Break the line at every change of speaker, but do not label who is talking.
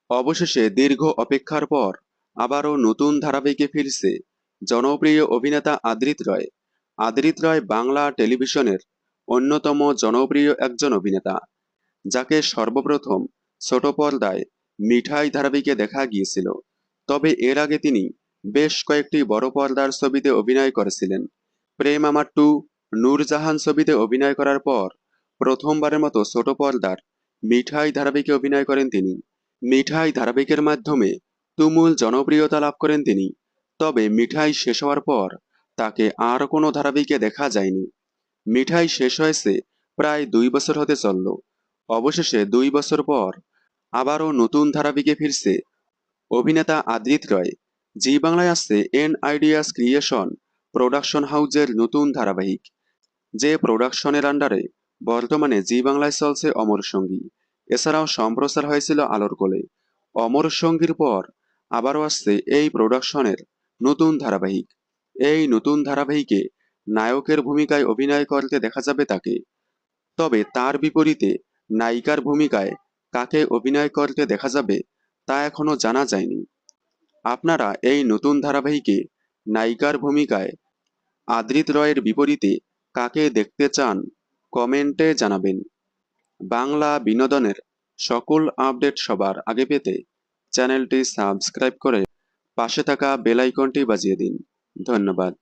অবশেষে দীর্ঘ অপেক্ষার পর আবারও নতুন ধারাবাহিকে ফিরছে জনপ্রিয় অভিনেতা আদৃত রয়। আদৃত রয় বাংলা টেলিভিশনের অন্যতম জনপ্রিয় একজন অভিনেতা, যাকে সর্বপ্রথম ছোট পর্দায় মিঠাই ধারাবাহিকে দেখা গিয়েছিল। তবে এর আগে তিনি বেশ কয়েকটি বড় পর্দার ছবিতে অভিনয় করেছিলেন। প্রেম আমার টু, নূরজাহান ছবিতে অভিনয় করার পর প্রথমবারের মতো ছোট পর্দার মিঠাই ধারাবাহিকে অভিনয় করেন তিনি। মিঠাই ধারাবাহিকের মাধ্যমে তুমুল জনপ্রিয়তা লাভ করেন তিনি। তবে মিঠাই শেষ হওয়ার পর তাকে আর কোনো ধারাবাহিকে দেখা যায়নি। মিঠাই শেষ হয়েছে প্রায় 2 বছর হতে চলল। অবশেষে 2 বছর পর আবারও নতুন ধারাবাহিকে ফিরছে অভিনেতা আদৃত রয়। জি বাংলায় আসছে এন আইডিয়াস ক্রিয়েশন প্রোডাকশন হাউজের নতুন ধারাবাহিক, যে প্রোডাকশনের আন্ডারে বর্তমানে জি বাংলায় চলছে অমর সঙ্গী। এছাড়াও সম্প্রচার হয়েছিল আলোর কোলে। অমর সঙ্গীর পর আবারও আসছে এই প্রোডাকশনের নতুন ধারাবাহিক। এই নতুন ধারাবাহিকে নায়কের ভূমিকায় অভিনয় করতে দেখা যাবে তাকে। তবে তার বিপরীতে নায়িকার ভূমিকায় কাকে অভিনয় করতে দেখা যাবে তা এখনো জানা যায়নি। আপনারা এই নতুন ধারাবাহিকে নায়িকার ভূমিকায় আদৃত রয়ের বিপরীতে কাকে দেখতে চান কমেন্টে জানাবেন। বাংলা বিনোদনের সকল আপডেট সবার আগে পেতে চ্যানেলটি সাবস্ক্রাইব করে পাশে থাকা বেল আইকনটি বাজিয়ে দিন। ধন্যবাদ।